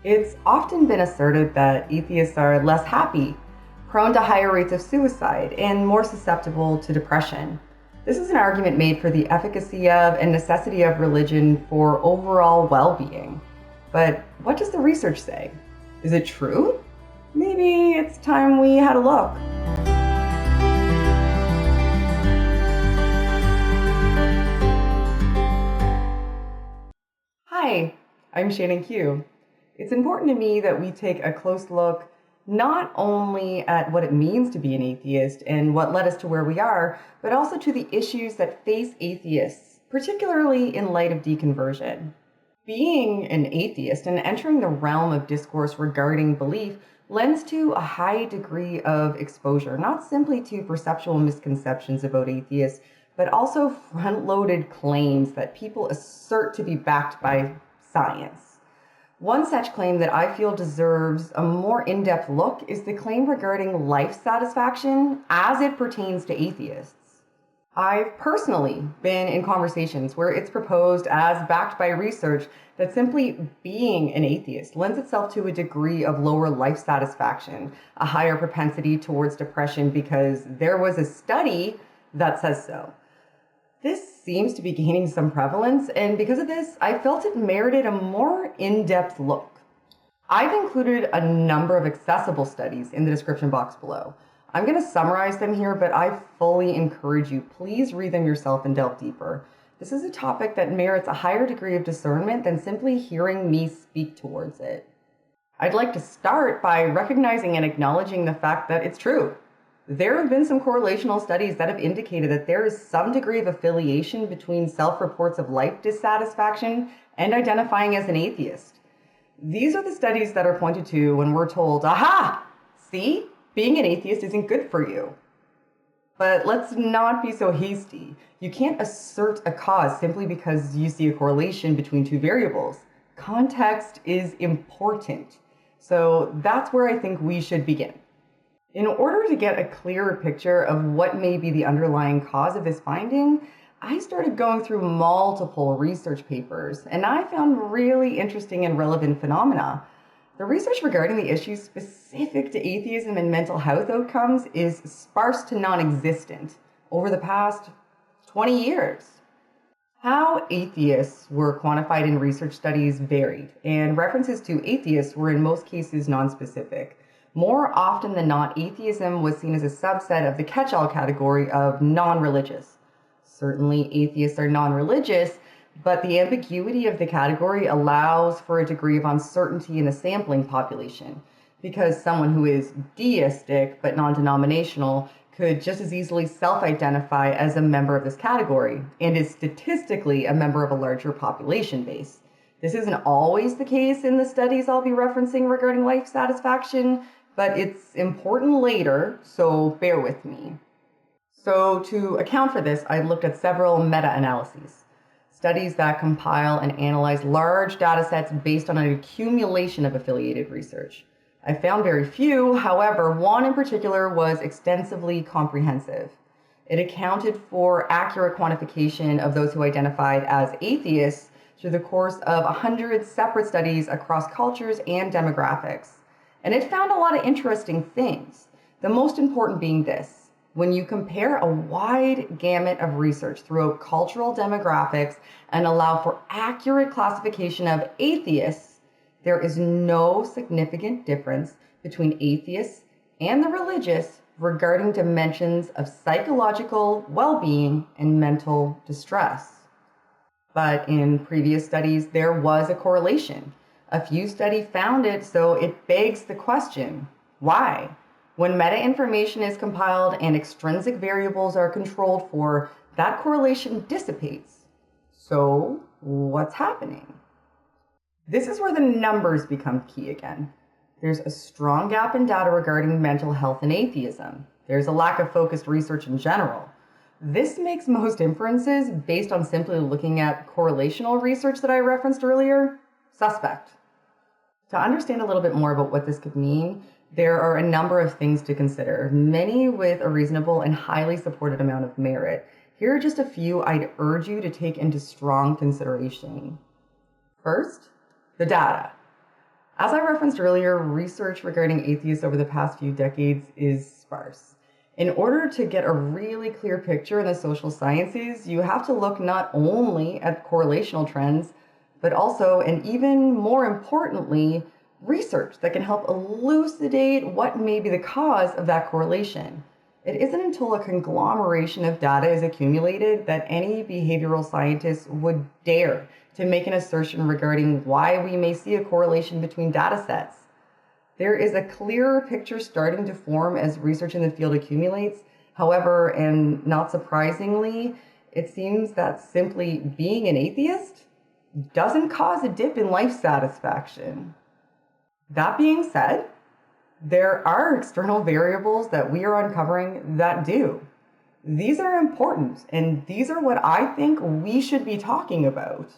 It's often been asserted that atheists are less happy, prone to higher rates of suicide, and more susceptible to depression. This is an argument made for the efficacy of and necessity of religion for overall well-being. But what does the research say? Is it true? Maybe it's time we had a look. Hi, I'm Shannon Q. It's important to me that we take a close look not only at what it means to be an atheist and what led us to where we are, but also to the issues that face atheists, particularly in light of deconversion. Being an atheist and entering the realm of discourse regarding belief lends to a high degree of exposure, not simply to perceptual misconceptions about atheists, but also front-loaded claims that people assert to be backed by science. One such claim that I feel deserves a more in-depth look is the claim regarding life satisfaction as it pertains to atheists. I've personally been in conversations where it's proposed as backed by research that simply being an atheist lends itself to a degree of lower life satisfaction, a higher propensity towards depression because there was a study that says so. This seems to be gaining some prevalence, and because of this, I felt it merited a more in-depth look. I've included a number of accessible studies in the description box below. I'm going to summarize them here, but I fully encourage you, please read them yourself and delve deeper. This is a topic that merits a higher degree of discernment than simply hearing me speak towards it. I'd like to start by recognizing and acknowledging the fact that it's true. There have been some correlational studies that have indicated that there is some degree of affiliation between self-reports of life dissatisfaction and identifying as an atheist. These are the studies that are pointed to when we're told, aha, see, being an atheist isn't good for you. But let's not be so hasty. You can't assert a cause simply because you see a correlation between two variables. Context is important. So that's where I think we should begin. In order to get a clearer picture of what may be the underlying cause of this finding, I started going through multiple research papers, and I found really interesting and relevant phenomena. The research regarding the issues specific to atheism and mental health outcomes is sparse to non-existent over the past 20 years. How atheists were quantified in research studies varied, and references to atheists were in most cases non-specific. More often than not, atheism was seen as a subset of the catch-all category of non-religious. Certainly, atheists are non-religious, but the ambiguity of the category allows for a degree of uncertainty in the sampling population, because someone who is deistic but non-denominational could just as easily self-identify as a member of this category and is statistically a member of a larger population base. This isn't always the case in the studies I'll be referencing regarding life satisfaction, but it's important later, so bear with me. So to account for this, I looked at several meta-analyses, studies that compile and analyze large data sets based on an accumulation of affiliated research. I found very few, however, one in particular was extensively comprehensive. It accounted for accurate quantification of those who identified as atheists through the course of 100 separate studies across cultures and demographics. And it found a lot of interesting things, the most important being this. When you compare a wide gamut of research throughout cultural demographics and allow for accurate classification of atheists, there is no significant difference between atheists and the religious regarding dimensions of psychological well-being and mental distress. But in previous studies, there was a correlation. A few studies found it, so it begs the question, why? When meta-information is compiled and extrinsic variables are controlled for, that correlation dissipates. So what's happening? This is where the numbers become key again. There's a strong gap in data regarding mental health and atheism. There's a lack of focused research in general. This makes most inferences based on simply looking at correlational research that I referenced earlier suspect. To understand a little bit more about what this could mean, there are a number of things to consider, many with a reasonable and highly supported amount of merit. Here are just a few I'd urge you to take into strong consideration. First, the data. As I referenced earlier, research regarding atheists over the past few decades is sparse. In order to get a really clear picture in the social sciences, you have to look not only at correlational trends, but also, and even more importantly, research that can help elucidate what may be the cause of that correlation. It isn't until a conglomeration of data is accumulated that any behavioral scientist would dare to make an assertion regarding why we may see a correlation between data sets. There is a clearer picture starting to form as research in the field accumulates. However, and not surprisingly, it seems that simply being an atheist doesn't cause a dip in life satisfaction. That being said, there are external variables that we are uncovering that do. These are important, and these are what I think we should be talking about.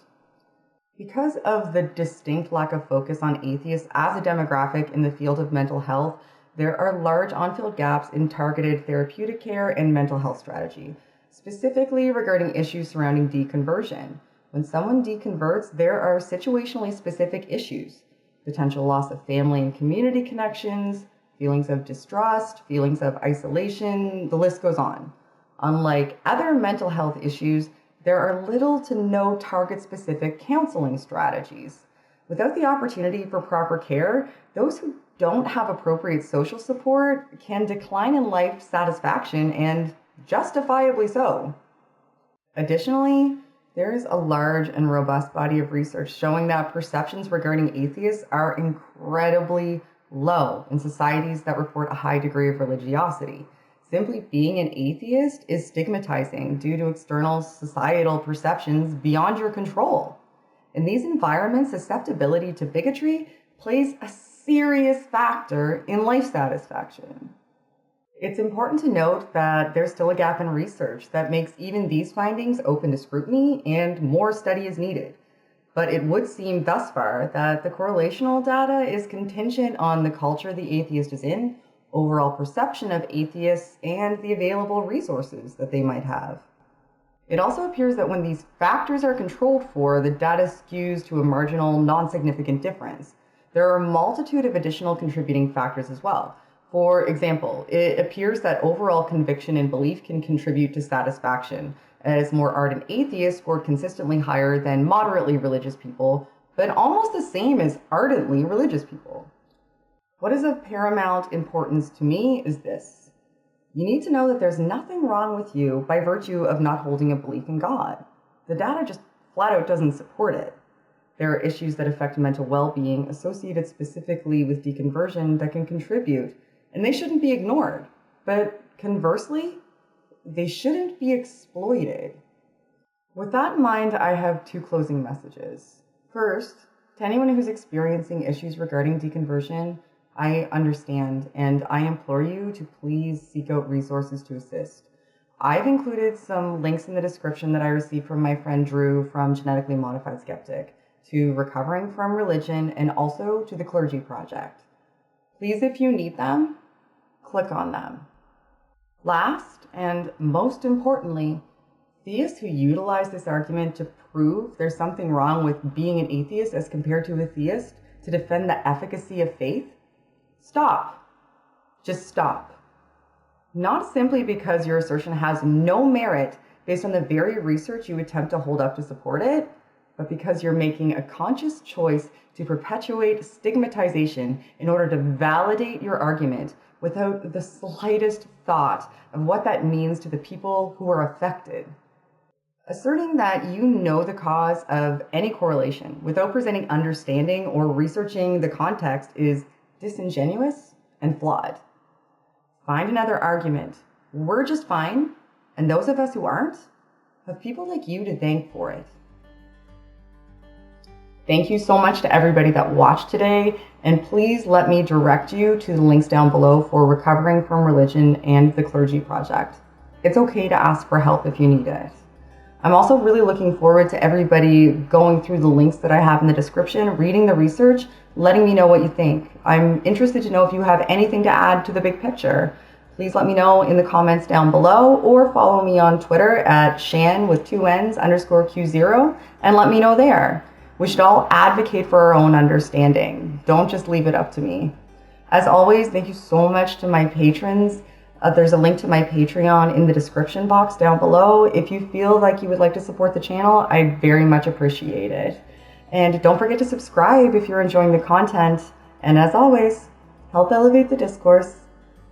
Because of the distinct lack of focus on atheists as a demographic in the field of mental health, there are large on-field gaps in targeted therapeutic care and mental health strategy, specifically regarding issues surrounding deconversion. When someone deconverts, there are situationally specific issues: potential loss of family and community connections, feelings of distrust, feelings of isolation, the list goes on. Unlike other mental health issues, there are little to no target-specific counseling strategies. Without the opportunity for proper care, those who don't have appropriate social support can decline in life satisfaction, and justifiably so. Additionally, there is a large and robust body of research showing that perceptions regarding atheists are incredibly low in societies that report a high degree of religiosity. Simply being an atheist is stigmatizing due to external societal perceptions beyond your control. In these environments, susceptibility to bigotry plays a serious factor in life satisfaction. It's important to note that there's still a gap in research that makes even these findings open to scrutiny, and more study is needed. But it would seem thus far that the correlational data is contingent on the culture the atheist is in, overall perception of atheists, and the available resources that they might have. It also appears that when these factors are controlled for, the data skews to a marginal, non-significant difference. There are a multitude of additional contributing factors as well. For example, it appears that overall conviction and belief can contribute to satisfaction, as more ardent atheists scored consistently higher than moderately religious people, but almost the same as ardently religious people. What is of paramount importance to me is this: you need to know that there's nothing wrong with you by virtue of not holding a belief in God. The data just flat out doesn't support it. There are issues that affect mental well-being associated specifically with deconversion that can contribute, and they shouldn't be ignored. But conversely, they shouldn't be exploited. With that in mind, I have two closing messages. First, to anyone who's experiencing issues regarding deconversion, I understand, and I implore you to please seek out resources to assist. I've included some links in the description that I received from my friend Drew from Genetically Modified Skeptic, to Recovering from Religion, and also to the Clergy Project. Please, if you need them, click on them. Last, and most importantly, theists who utilize this argument to prove there's something wrong with being an atheist as compared to a theist to defend the efficacy of faith, stop. Just stop. Not simply because your assertion has no merit based on the very research you attempt to hold up to support it, but because you're making a conscious choice to perpetuate stigmatization in order to validate your argument without the slightest thought of what that means to the people who are affected. Asserting that you know the cause of any correlation without presenting understanding or researching the context is disingenuous and flawed. Find another argument. We're just fine, and those of us who aren't have people like you to thank for it. Thank you so much to everybody that watched today, and please let me direct you to the links down below for Recovering from Religion and the Clergy Project. It's okay to ask for help if you need it. I'm also really looking forward to everybody going through the links that I have in the description, reading the research, letting me know what you think. I'm interested to know if you have anything to add to the big picture. Please let me know in the comments down below, or follow me on Twitter at Shan with 2 N's _Q0, and let me know there. We should all advocate for our own understanding. Don't just leave it up to me. As always, thank you so much to my patrons. There's a link to my Patreon in the description box down below. If you feel like you would like to support the channel, I very much appreciate it. And don't forget to subscribe if you're enjoying the content. And as always, help elevate the discourse.